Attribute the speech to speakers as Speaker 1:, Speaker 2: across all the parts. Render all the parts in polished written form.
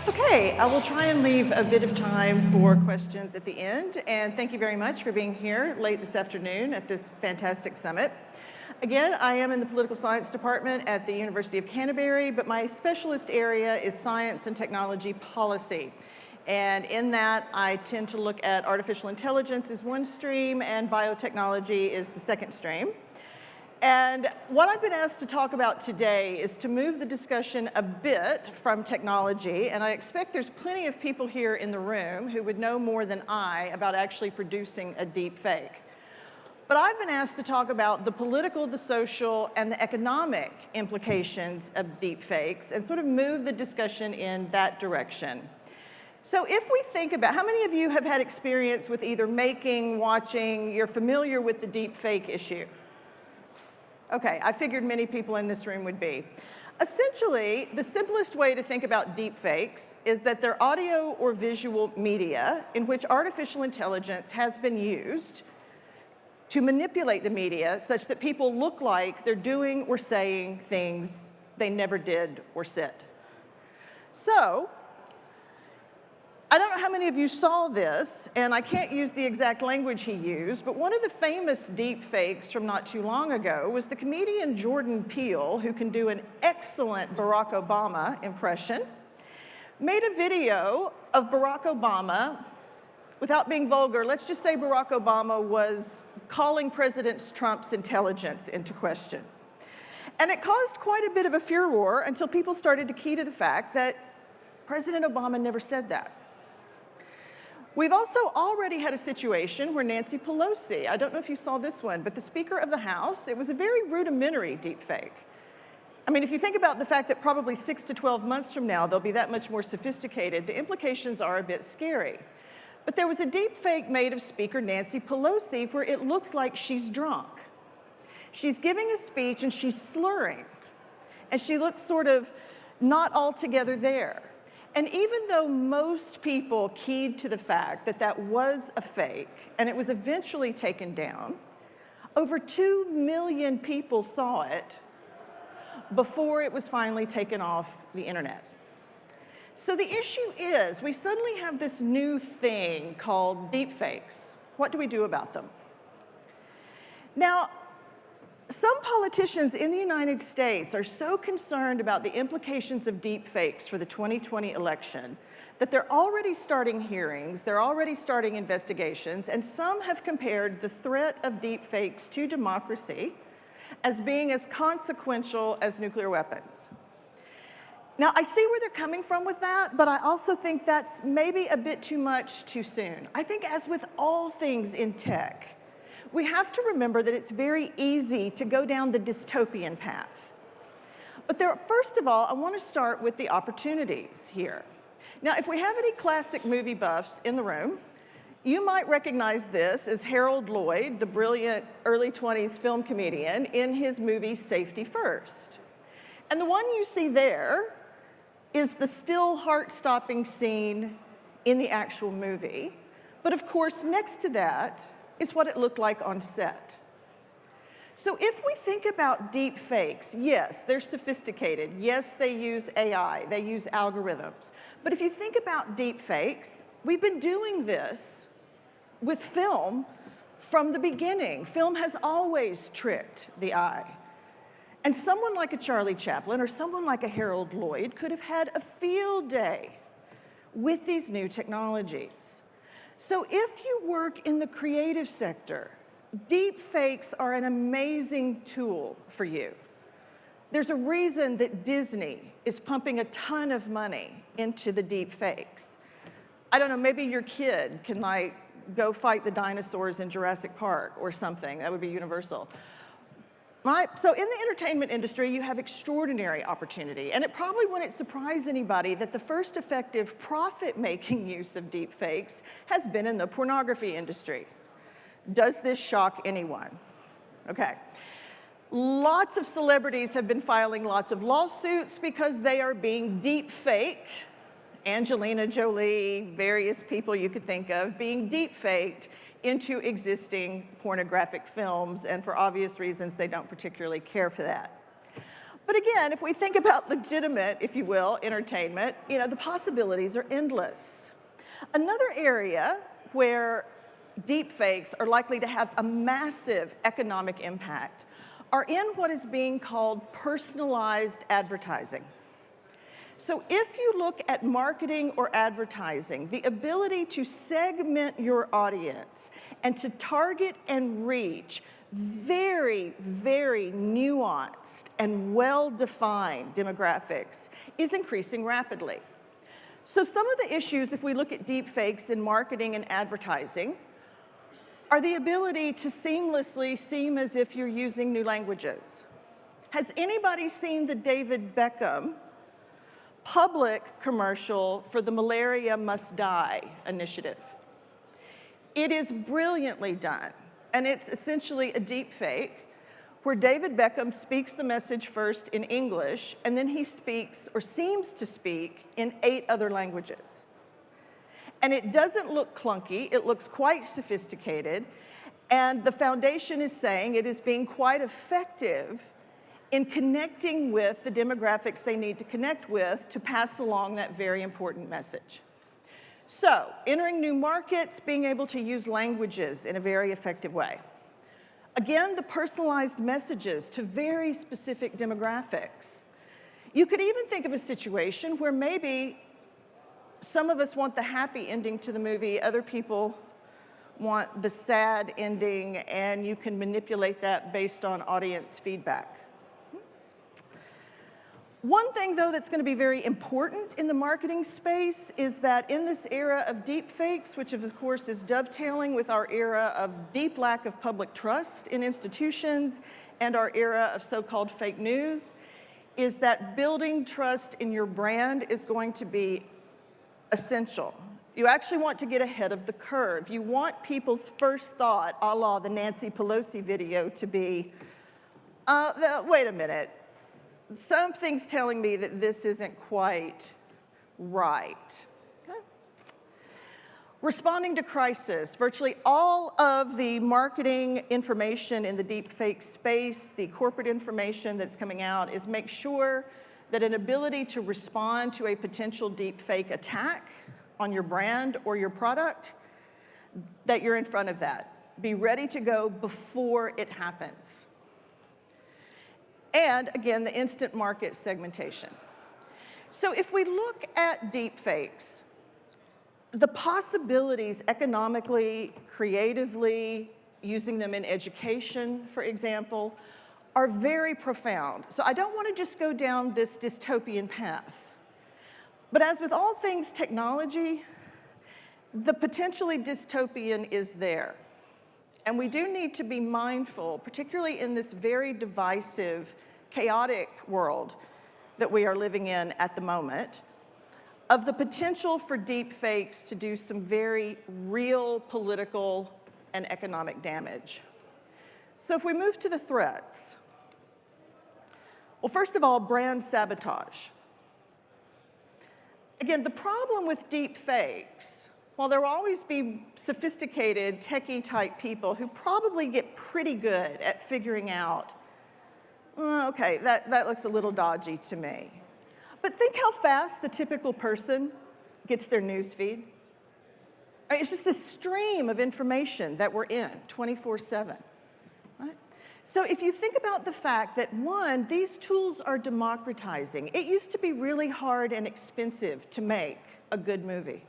Speaker 1: Okay, I will try and leave a bit of time for questions at the end, and thank you very much for being here late this afternoon at this fantastic summit. Again, I am in the Political Science Department at the University of Canterbury, but my specialist area is science and technology policy. And in that, I tend to look at artificial intelligence as one stream and biotechnology is the second stream. And what I've been asked to talk about today is to move the discussion a bit from technology, and I expect there's plenty of people here in the room who would know more than I about actually producing a deep fake. But I've been asked to talk about the political, the social, and the economic implications of deep fakes and sort of move the discussion in that direction. So if we think about, how many of you have had experience with either making, watching, you're familiar with the deep fake issue? Okay, I figured many people in this room would be. Essentially, the simplest way to think about deep fakes is that they're audio or visual media in which artificial intelligence has been used to manipulate the media such that people look like they're doing or saying things they never did or said. So, I don't know how many of you saw this, and I can't use the exact language he used, but one of the famous deep fakes from not too long ago was the comedian Jordan Peele, who can do an excellent Barack Obama impression, made a video of Barack Obama. Without being vulgar, let's just say Barack Obama was calling President Trump's intelligence into question. And it caused quite a bit of a furor until people started to key to the fact that President Obama never said that. We've also already had a situation where Nancy Pelosi, I don't know if you saw this one, but the Speaker of the House, it was a very rudimentary deepfake. I mean, if you think about the fact that probably 6 to 12 months from now, they'll be that much more sophisticated, the implications are a bit scary. But there was a deepfake made of Speaker Nancy Pelosi where it looks like she's drunk. She's giving a speech and she's slurring, and she looks sort of not altogether there. And even though most people keyed to the fact that that was a fake, and it was eventually taken down, over 2 million people saw it before it was finally taken off the internet. So the issue is, we suddenly have this new thing called deepfakes. What do we do about them? Now, some politicians in the United States are so concerned about the implications of deepfakes for the 2020 election that they're already starting hearings, they're already starting investigations, and some have compared the threat of deepfakes to democracy as being as consequential as nuclear weapons. Now, I see where they're coming from with that, but I also think that's maybe a bit too much too soon. I think as with all things in tech, we have to remember that it's very easy to go down the dystopian path. But first of all, I want to start with the opportunities here. Now, if we have any classic movie buffs in the room, you might recognize this as Harold Lloyd, the brilliant early 20s film comedian, in his movie Safety First. And the one you see there is the still heart-stopping scene in the actual movie. But of course, next to that is what it looked like on set. So if we think about deep fakes, yes, they're sophisticated. Yes, they use AI, they use algorithms. But if you think about deep fakes, we've been doing this with film from the beginning. Film has always tricked the eye. And someone like a Charlie Chaplin or someone like a Harold Lloyd could have had a field day with these new technologies. So if you work in the creative sector, deep fakes are an amazing tool for you. There's a reason that Disney is pumping a ton of money into the deep fakes. I don't know, maybe your kid can go fight the dinosaurs in Jurassic Park or something. That would be universal. So in the entertainment industry, you have extraordinary opportunity, and it probably wouldn't surprise anybody that the first effective profit-making use of deepfakes has been in the pornography industry. Does this shock anyone? Okay. Lots of celebrities have been filing lots of lawsuits because they are being deep-faked. Angelina Jolie, various people you could think of, being deep-faked into existing pornographic films, and for obvious reasons, they don't particularly care for that. But again, if we think about legitimate, if you will, entertainment, the possibilities are endless. Another area where deepfakes are likely to have a massive economic impact are in what is being called personalized advertising. So if you look at marketing or advertising, the ability to segment your audience and to target and reach very, very nuanced and well-defined demographics is increasing rapidly. So some of the issues, if we look at deepfakes in marketing and advertising, are the ability to seamlessly seem as if you're using new languages. Has anybody seen the David Beckham public commercial for the Malaria Must Die initiative? It is brilliantly done, and it's essentially a deepfake where David Beckham speaks the message first in English, and then he speaks, or seems to speak, in 8 other languages. And it doesn't look clunky, it looks quite sophisticated, and the foundation is saying it is being quite effective in connecting with the demographics they need to connect with to pass along that very important message. So, entering new markets, being able to use languages in a very effective way. Again, the personalized messages to very specific demographics. You could even think of a situation where maybe some of us want the happy ending to the movie, other people want the sad ending, and you can manipulate that based on audience feedback. One thing, though, that's going to be very important in the marketing space is that in this era of deepfakes, which of course is dovetailing with our era of deep lack of public trust in institutions and our era of so-called fake news, is that building trust in your brand is going to be essential. You actually want to get ahead of the curve. You want people's first thought, a la the Nancy Pelosi video, to be, wait a minute, something's telling me that this isn't quite right. Okay. Responding to crisis. Virtually all of the marketing information in the deepfake space, the corporate information that's coming out, is make sure that an ability to respond to a potential deepfake attack on your brand or your product, that you're in front of that. Be ready to go before it happens. And again, the instant market segmentation. So if we look at deepfakes, the possibilities economically, creatively, using them in education, for example, are very profound. So I don't want to just go down this dystopian path. But as with all things technology, the potentially dystopian is there. And we do need to be mindful, particularly in this very divisive, chaotic world that we are living in at the moment, of the potential for deepfakes to do some very real political and economic damage. So if we move to the threats, well, first of all, brand sabotage. Again, the problem with deepfakes, while there will always be sophisticated, techie-type people who probably get pretty good at figuring out, okay, that looks a little dodgy to me. But think how fast the typical person gets their news feed. It's just this stream of information that we're in 24/7, right? So if you think about the fact that, one, these tools are democratizing. It used to be really hard and expensive to make a good movie.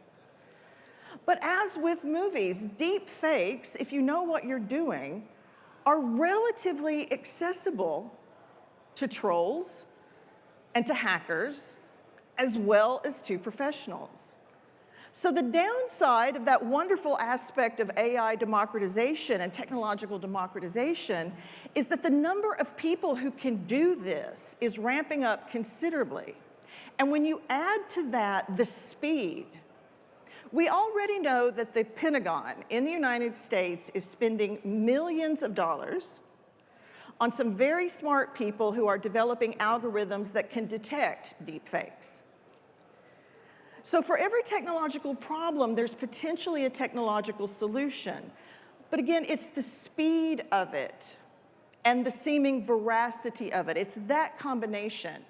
Speaker 1: But as with movies, deep fakes, if you know what you're doing, are relatively accessible to trolls and to hackers, as well as to professionals. So the downside of that wonderful aspect of AI democratization and technological democratization is that the number of people who can do this is ramping up considerably. And when you add to that the speed, we already know that the Pentagon in the United States is spending millions of dollars on some very smart people who are developing algorithms that can detect deepfakes. So for every technological problem, there's potentially a technological solution. But again, it's the speed of it and the seeming veracity of it. It's that combination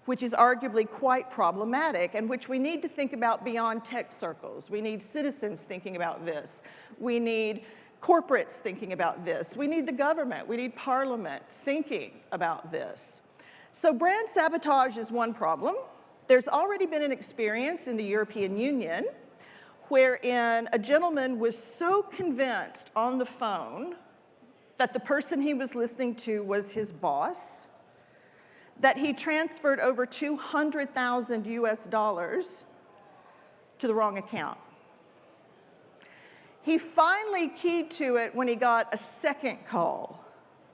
Speaker 1: which is arguably quite problematic and which we need to think about beyond tech circles. We need citizens thinking about this. We need corporates thinking about this. We need the government. We need Parliament thinking about this. So brand sabotage is one problem. There's already been an experience in the European Union wherein a gentleman was so convinced on the phone that the person he was listening to was his boss that he transferred over 200,000 US dollars to the wrong account. He finally keyed to it when he got a second call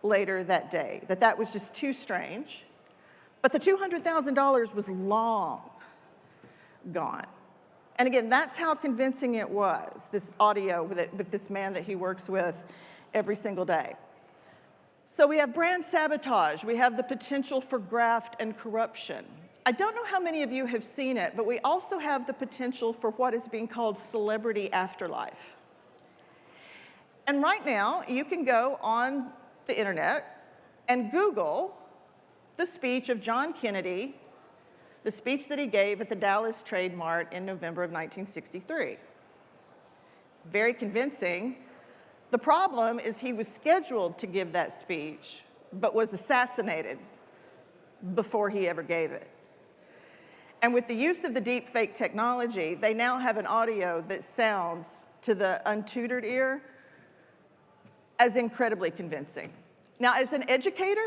Speaker 1: later that day, that was just too strange. But the $200,000 was long gone. And again, that's how convincing it was, this audio with this man that he works with every single day. So we have brand sabotage. We have the potential for graft and corruption. I don't know how many of you have seen it, but we also have the potential for what is being called celebrity afterlife. And right now, you can go on the internet and Google the speech of John Kennedy, the speech that he gave at the Dallas Trade Mart in November of 1963. Very convincing. The problem is he was scheduled to give that speech, but was assassinated before he ever gave it. And with the use of the deepfake technology, they now have an audio that sounds to the untutored ear as incredibly convincing. Now, as an educator,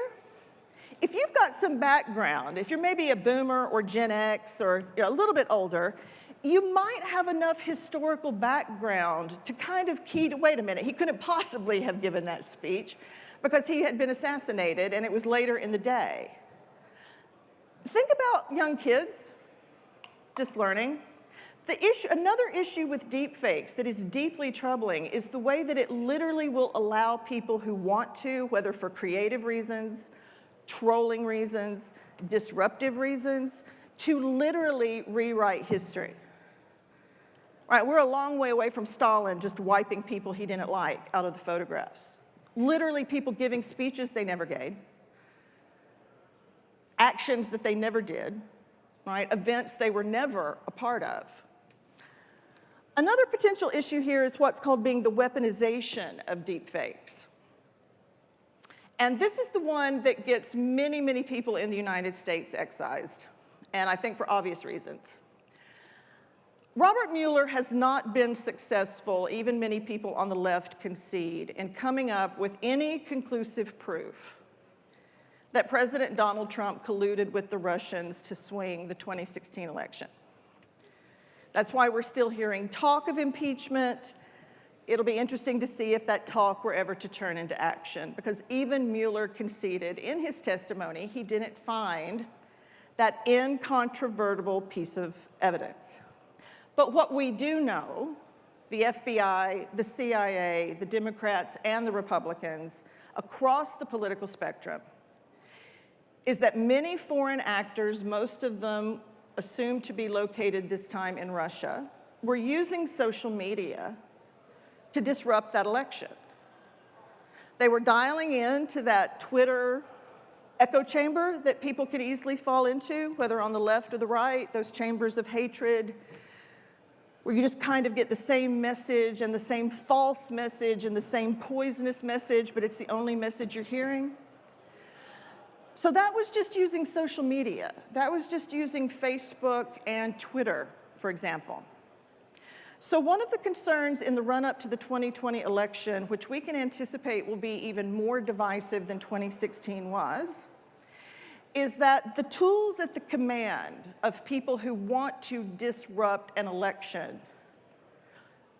Speaker 1: if you've got some background, if you're maybe a boomer or Gen X or a little bit older, you might have enough historical background to kind of key to, wait a minute, he couldn't possibly have given that speech because he had been assassinated and it was later in the day. Think about young kids just learning. Another issue with deepfakes that is deeply troubling is the way that it literally will allow people who want to, whether for creative reasons, trolling reasons, disruptive reasons, to literally rewrite history. Right, we're a long way away from Stalin just wiping people he didn't like out of the photographs. Literally people giving speeches they never gave, actions that they never did, right? Events they were never a part of. Another potential issue here is what's called being the weaponization of deepfakes. And this is the one that gets many, many people in the United States excised, and I think for obvious reasons. Robert Mueller has not been successful, even many people on the left concede, in coming up with any conclusive proof that President Donald Trump colluded with the Russians to swing the 2016 election. That's why we're still hearing talk of impeachment. It'll be interesting to see if that talk were ever to turn into action, because even Mueller conceded in his testimony he didn't find that incontrovertible piece of evidence. But what we do know, the FBI, the CIA, the Democrats, and the Republicans across the political spectrum, is that many foreign actors, most of them assumed to be located this time in Russia, were using social media to disrupt that election. They were dialing into that Twitter echo chamber that people could easily fall into, whether on the left or the right, those chambers of hatred, where you just kind of get the same message and the same false message and the same poisonous message, but it's the only message you're hearing. So that was just using social media. That was just using Facebook and Twitter, for example. So one of the concerns in the run-up to the 2020 election, which we can anticipate will be even more divisive than 2016 was, is that the tools at the command of people who want to disrupt an election,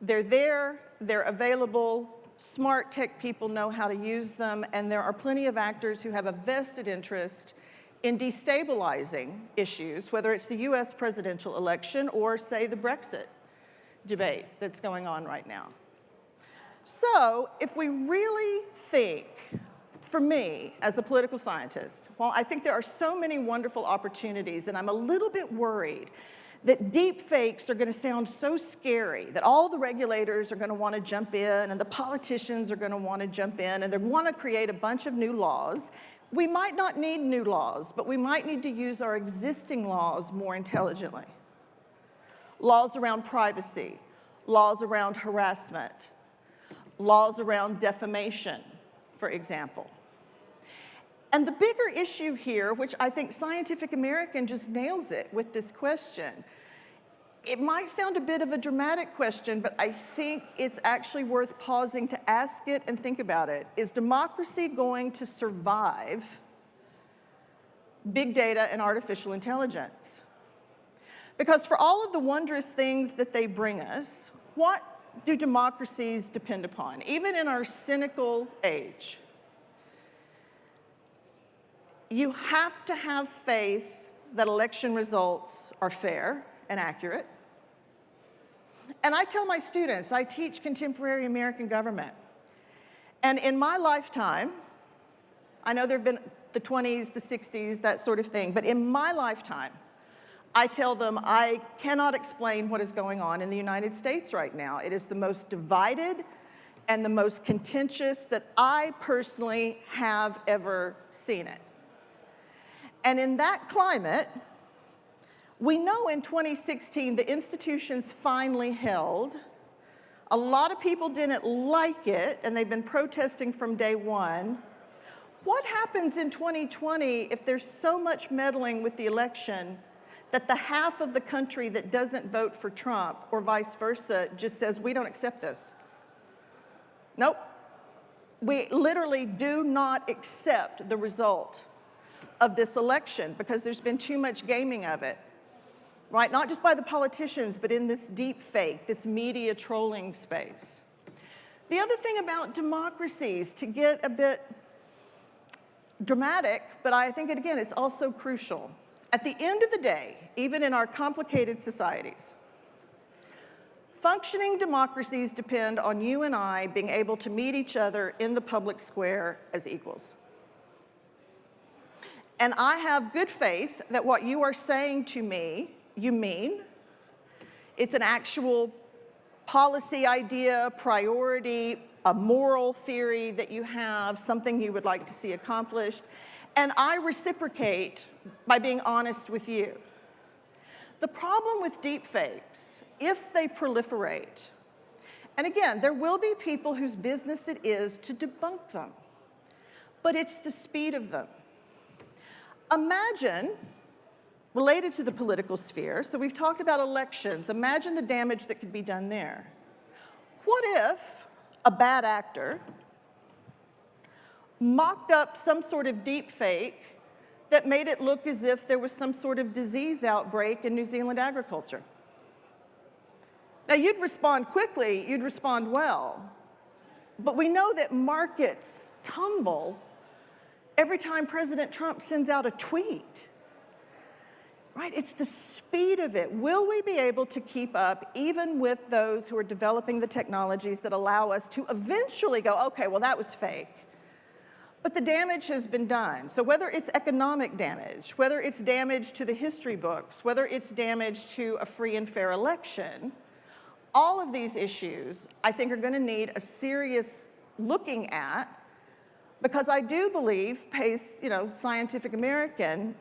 Speaker 1: they're there, they're available, smart tech people know how to use them, and there are plenty of actors who have a vested interest in destabilizing issues, whether it's the US presidential election or, say, the Brexit debate that's going on right now. So if we really think, for me, as a political scientist, while I think there are so many wonderful opportunities, and I'm a little bit worried that deepfakes are going to sound so scary that all the regulators are going to want to jump in and the politicians are going to want to jump in and they want to create a bunch of new laws. We might not need new laws, but we might need to use our existing laws more intelligently. Laws around privacy, laws around harassment, laws around defamation, for example. And the bigger issue here, which I think Scientific American just nails it with this question, it might sound a bit of a dramatic question, but I think it's actually worth pausing to ask it and think about it. Is democracy going to survive big data and artificial intelligence? Because for all of the wondrous things that they bring us, what do democracies depend upon, even in our cynical age? You have to have faith that election results are fair and accurate. And I tell my students, I teach contemporary American government. And in my lifetime, I know there have been the 20s, the 60s, that sort of thing, but in my lifetime, I tell them I cannot explain what is going on in the United States right now. It is the most divided and the most contentious that I personally have ever seen it. And in that climate, we know in 2016 the institutions finally held. A lot of people didn't like it, and they've been protesting from day one. What happens in 2020 if there's so much meddling with the election that the half of the country that doesn't vote for Trump, or vice versa, just says, we don't accept this? Nope. We literally do not accept the result of this election because there's been too much gaming of it, right? Not just by the politicians, but in this deep fake, this media trolling space. The other thing about democracies, to get a bit dramatic, but I think, again, it's also crucial. At the end of the day, even in our complicated societies, functioning democracies depend on you and I being able to meet each other in the public square as equals. And I have good faith that what you are saying to me, you mean. It's an actual policy idea, priority, a moral theory that you have, something you would like to see accomplished. And I reciprocate by being honest with you. The problem with deepfakes, if they proliferate, and again, there will be people whose business it is to debunk them, but it's the speed of them. Imagine, related to the political sphere, so we've talked about elections, imagine the damage that could be done there. What if a bad actor mocked up some sort of deep fake that made it look as if there was some sort of disease outbreak in New Zealand agriculture? Now, you'd respond quickly, you'd respond well, but we know that markets tumble every time President Trump sends out a tweet, right? It's the speed of it. Will we be able to keep up even with those who are developing the technologies that allow us to eventually go, okay, well, that was fake. But the damage has been done. So whether it's economic damage, whether it's damage to the history books, whether it's damage to a free and fair election, all of these issues, I think, are going to need a serious looking at, because I do believe, pace, Scientific American,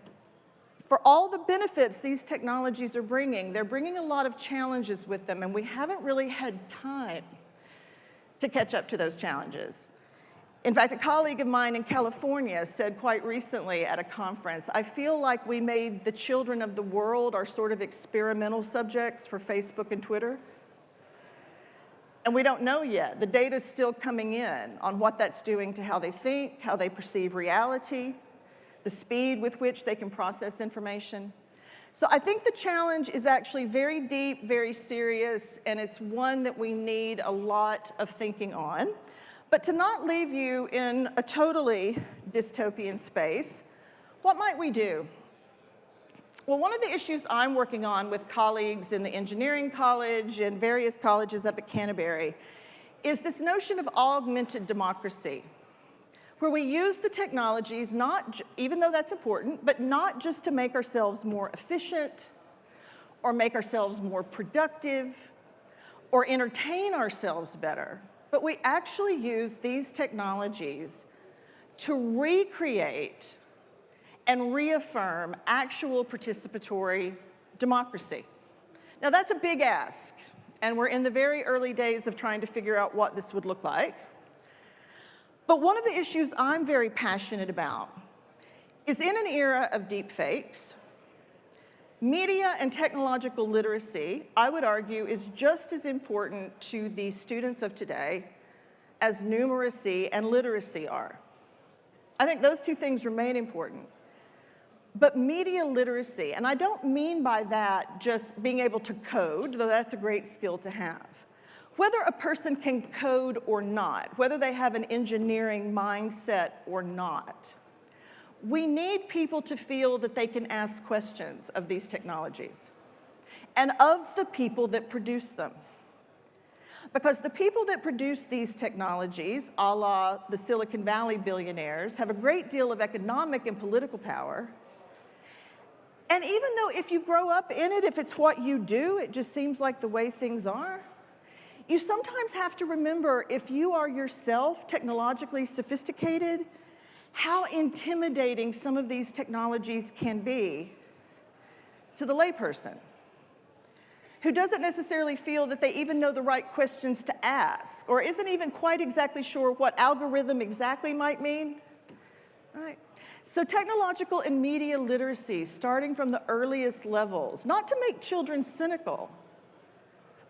Speaker 1: for all the benefits these technologies are bringing, they're bringing a lot of challenges with them, and we haven't really had time to catch up to those challenges. In fact, a colleague of mine in California said quite recently at a conference, I feel like we made the children of the world our sort of experimental subjects for Facebook and Twitter. And we don't know yet. The data's still coming in on what that's doing to how they think, how they perceive reality, the speed with which they can process information. So I think the challenge is actually very deep, very serious, and it's one that we need a lot of thinking on. But to not leave you in a totally dystopian space, what might we do? Well, one of the issues I'm working on with colleagues in the engineering college and various colleges up at Canterbury is this notion of augmented democracy, where we use the technologies, even though that's important, but not just to make ourselves more efficient or make ourselves more productive, or entertain ourselves better, but we actually use these technologies to recreate and reaffirm actual participatory democracy. Now that's a big ask, and we're in the very early days of trying to figure out what this would look like. But one of the issues I'm very passionate about is in an era of deepfakes, media and technological literacy, I would argue, is just as important to the students of today as numeracy and literacy are. I think those two things remain important. But media literacy, and I don't mean by that just being able to code, though that's a great skill to have. Whether a person can code or not, whether they have an engineering mindset or not, we need people to feel that they can ask questions of these technologies and of the people that produce them. Because the people that produce these technologies, a la the Silicon Valley billionaires, have a great deal of economic and political power. And even though if you grow up in it, if it's what you do, it just seems like the way things are, you sometimes have to remember, if you are yourself technologically sophisticated, how intimidating some of these technologies can be to the layperson, who doesn't necessarily feel that they even know the right questions to ask, or isn't even quite exactly sure what algorithm exactly might mean. Right. So technological and media literacy, starting from the earliest levels, not to make children cynical,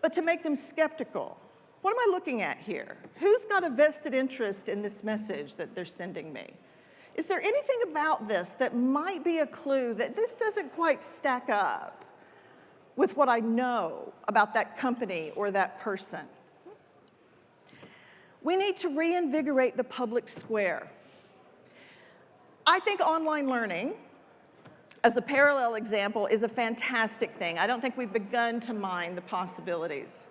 Speaker 1: but to make them skeptical. What am I looking at here? Who's got a vested interest in this message that they're sending me? Is there anything about this that might be a clue that this doesn't quite stack up with what I know about that company or that person? We need to reinvigorate the public square. I think online learning, as a parallel example, is a fantastic thing. I don't think we've begun to mine the possibilities.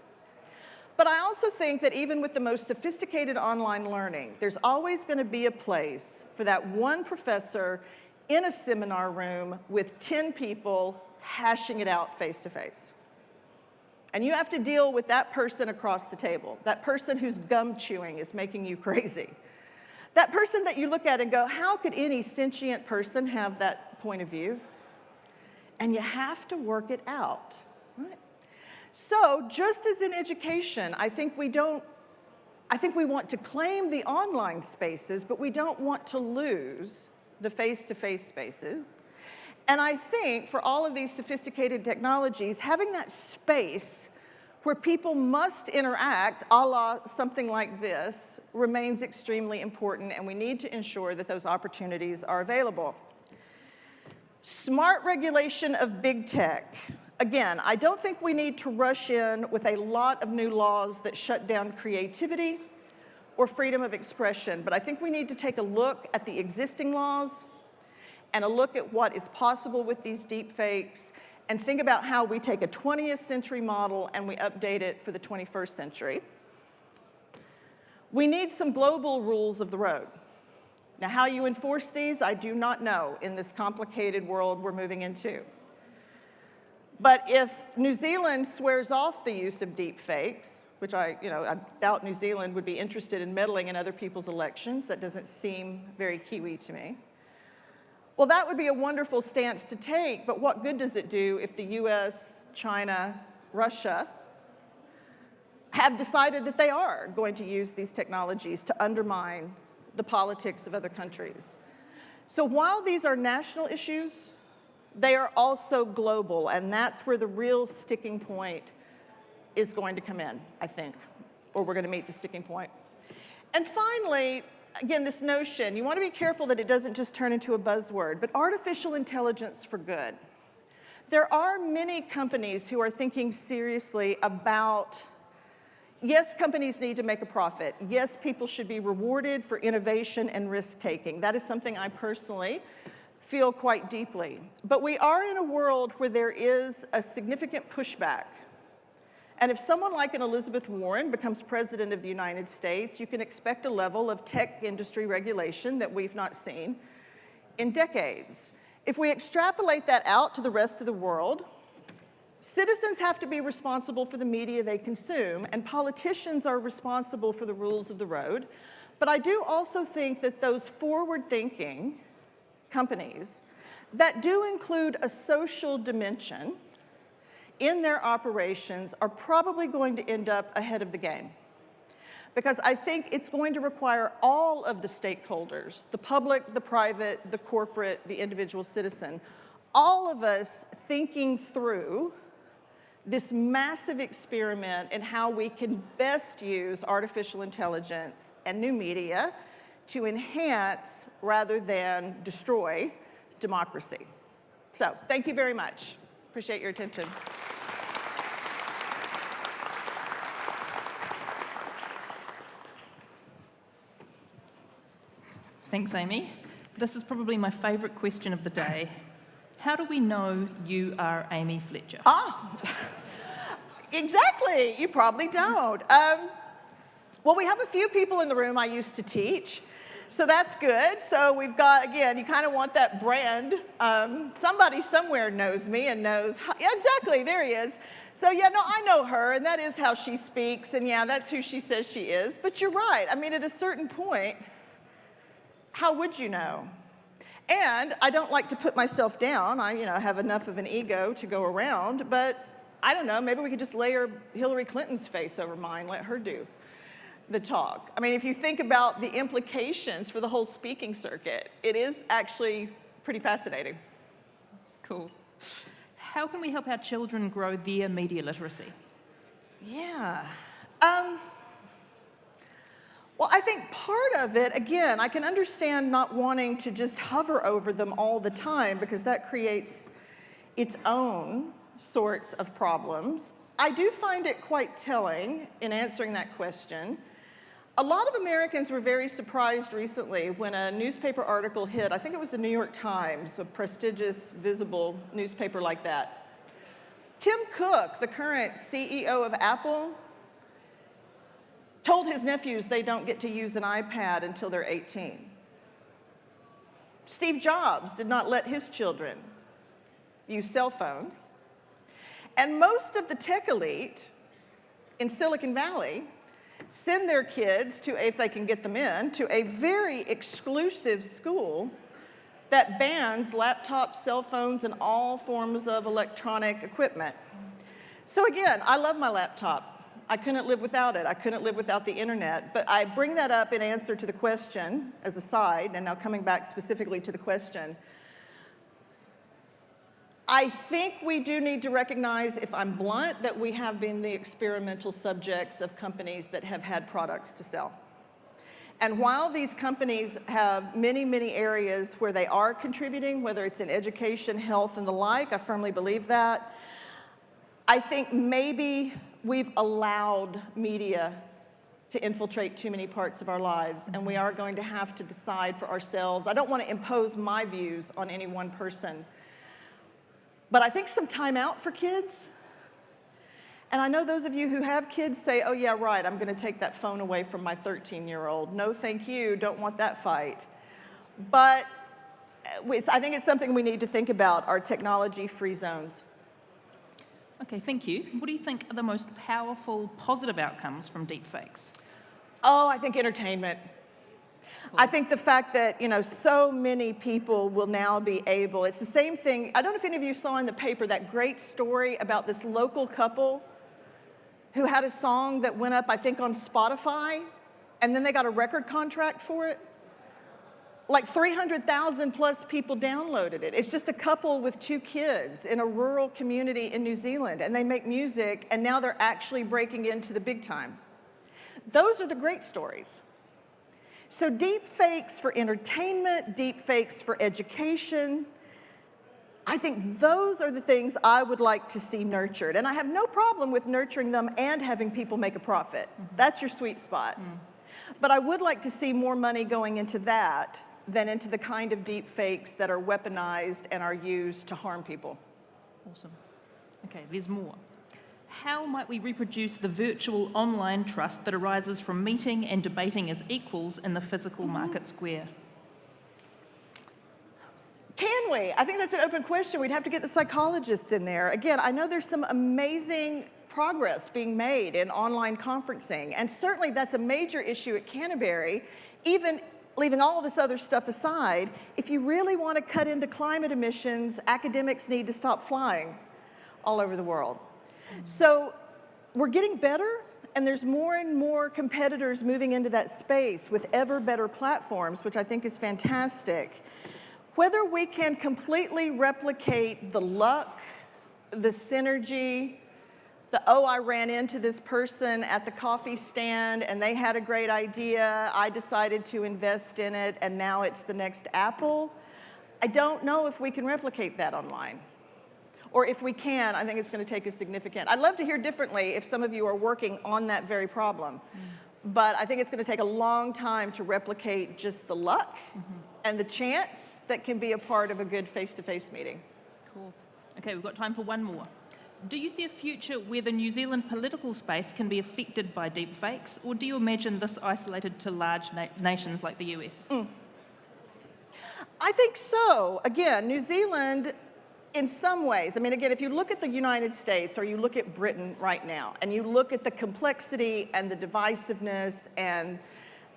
Speaker 1: But I also think that even with the most sophisticated online learning, there's always going to be a place for that one professor in a seminar room with 10 people hashing it out face to face. And you have to deal with that person across the table, that person whose gum chewing is making you crazy. That person that you look at and go, how could any sentient person have that point of view? And you have to work it out, right? So just as in education, I think we want to claim the online spaces, but we don't want to lose the face-to-face spaces. And I think for all of these sophisticated technologies, having that space where people must interact, a la something like this, remains extremely important, and we need to ensure that those opportunities are available. Smart regulation of big tech. Again, I don't think we need to rush in with a lot of new laws that shut down creativity or freedom of expression, but I think we need to take a look at the existing laws and a look at what is possible with these deepfakes, and think about how we take a 20th century model and we update it for the 21st century. We need some global rules of the road. Now, how you enforce these, I do not know in this complicated world we're moving into. But if New Zealand swears off the use of deepfakes, which I doubt New Zealand would be interested in meddling in other people's elections, that doesn't seem very Kiwi to me. Well, that would be a wonderful stance to take, but what good does it do if the US, China, Russia have decided that they are going to use these technologies to undermine the politics of other countries? So while these are national issues, they are also global, and that's where the real sticking point is going to come in, I think, or we're going to meet the sticking point. And finally, again, this notion, you want to be careful that it doesn't just turn into a buzzword, but artificial intelligence for good. There are many companies who are thinking seriously about, yes, companies need to make a profit. Yes, people should be rewarded for innovation and risk-taking. That is something I personally feel quite deeply. But we are in a world where there is a significant pushback. And if someone like an Elizabeth Warren becomes president of the United States, you can expect a level of tech industry regulation that we've not seen in decades. If we extrapolate that out to the rest of the world, Citizens have to be responsible for the media they consume, and politicians are responsible for the rules of the road. But I do also think that those forward-thinking companies that do include a social dimension in their operations are probably going to end up ahead of the game. Because I think it's going to require all of the stakeholders, the public, the private, the corporate, the individual citizen, all of us thinking through this massive experiment in how we can best use artificial intelligence and new media to enhance rather than destroy democracy. So, thank you very much. Appreciate your attention.
Speaker 2: Thanks, Amy. This is probably my favourite question of the day. How do we know you are Amy Fletcher?
Speaker 1: Exactly. You probably don't. Well, we have a few people in the room I used to teach, so that's good. So we've got, again, you kind of want that brand. Somebody somewhere knows me and knows, yeah, exactly, there he is. So yeah, no, I know her, and that is how she speaks, and yeah, that's who she says she is. But you're right. I mean, at a certain point, how would you know? And I don't like to put myself down. I, have enough of an ego to go around, but I don't know, maybe we could just layer Hillary Clinton's face over mine, let her do the talk. I mean, if you think about the implications for the whole speaking circuit, it is actually pretty fascinating.
Speaker 2: Cool. How can we help our children grow their media literacy?
Speaker 1: Yeah. Well, I think part of it, again, I can understand not wanting to just hover over them all the time because that creates its own sorts of problems. I do find it quite telling in answering that question. A lot of Americans were very surprised recently when a newspaper article hit, I think it was the New York Times, a prestigious, visible newspaper like that. Tim Cook, the current CEO of Apple, told his nephews they don't get to use an iPad until they're 18. Steve Jobs did not let his children use cell phones. And most of the tech elite in Silicon Valley send their kids to, if they can get them in, to a very exclusive school that bans laptops, cell phones, and all forms of electronic equipment. So again, I love my laptop. I couldn't live without it. I couldn't live without the internet. But I bring that up in answer to the question as a side, and now coming back specifically to the question. I think we do need to recognize, if I'm blunt, that we have been the experimental subjects of companies that have had products to sell. And while these companies have many, many areas where they are contributing, whether it's in education, health, and the like, I firmly believe that, I think maybe we've allowed media to infiltrate too many parts of our lives, and we are going to have to decide for ourselves. I don't want to impose my views on any one person, but I think some time out for kids. And I know those of you who have kids say, oh yeah, right, I'm going to take that phone away from my 13-year-old. No, thank you, don't want that fight. But I think it's something we need to think about, our technology-free zones.
Speaker 2: Okay, thank you. What do you think are the most powerful positive outcomes from deepfakes?
Speaker 1: Oh, I think entertainment. Cool. I think the fact that, so many people will now be able, it's the same thing, I don't know if any of you saw in the paper that great story about this local couple who had a song that went up, I think, on Spotify, and then they got a record contract for it. Like 300,000 plus people downloaded it. It's just a couple with 2 kids in a rural community in New Zealand, and they make music, and now they're actually breaking into the big time. Those are the great stories. So deep fakes for entertainment, deep fakes for education, I think those are the things I would like to see nurtured. And I have no problem with nurturing them and having people make a profit. Mm-hmm. That's your sweet spot. Mm. But I would like to see more money going into that than into the kind of deep fakes that are weaponized and are used to harm people.
Speaker 2: Awesome. Okay, there's more. How might we reproduce the virtual online trust that arises from meeting and debating as equals in the physical market square?
Speaker 1: Can we? I think that's an open question. We'd have to get the psychologists in there. Again, I know there's some amazing progress being made in online conferencing, and certainly that's a major issue at Canterbury. Even leaving all this other stuff aside, if you really want to cut into climate emissions, academics need to stop flying all over the world. So we're getting better, and there's more and more competitors moving into that space with ever better platforms, which I think is fantastic. Whether we can completely replicate the luck, the synergy, oh, I ran into this person at the coffee stand and they had a great idea, I decided to invest in it, and now it's the next Apple. I don't know if we can replicate that online. Or if we can, I think it's going to take a significant. I'd love to hear differently if some of you are working on that very problem. But I think it's going to take a long time to replicate just the luck and the chance that can be a part of a good face-to-face meeting.
Speaker 2: Cool. Okay, we've got time for one more. Do you see a future where the New Zealand political space can be affected by deepfakes, or do you imagine this isolated to large nations like the US?
Speaker 1: I think so. Again, New Zealand, in some ways, I mean, again, if you look at the United States or you look at Britain right now, and you look at the complexity and the divisiveness and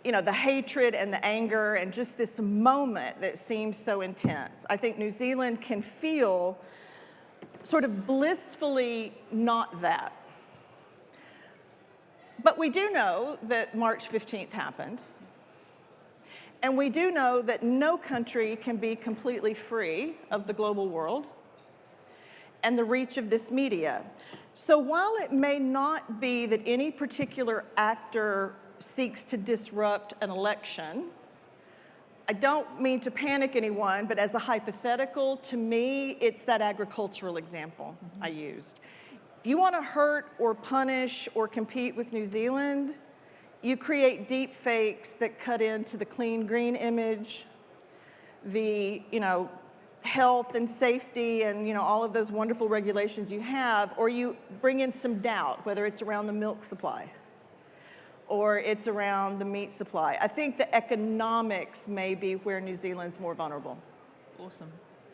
Speaker 1: the hatred and the anger and just this moment that seems so intense, I think New Zealand can feel sort of blissfully not that. But we do know that March 15th happened. And we do know that no country can be completely free of the global world and the reach of this media. So while it may not be that any particular actor seeks to disrupt an election, I don't mean to panic anyone, but as a hypothetical, to me, it's that agricultural example I used. If you want to hurt or punish or compete with New Zealand, you create deep fakes that cut into the clean green image, the health and safety and all of those wonderful regulations you have, or you bring in some doubt, whether it's around the milk supply or it's around the meat supply. I think the economics may be where New Zealand's more vulnerable.
Speaker 2: Awesome.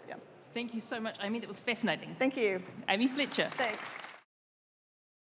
Speaker 1: Yeah.
Speaker 2: Thank you so much, Amy. That was fascinating.
Speaker 1: Thank you.
Speaker 2: Amy Fletcher.
Speaker 1: Thanks.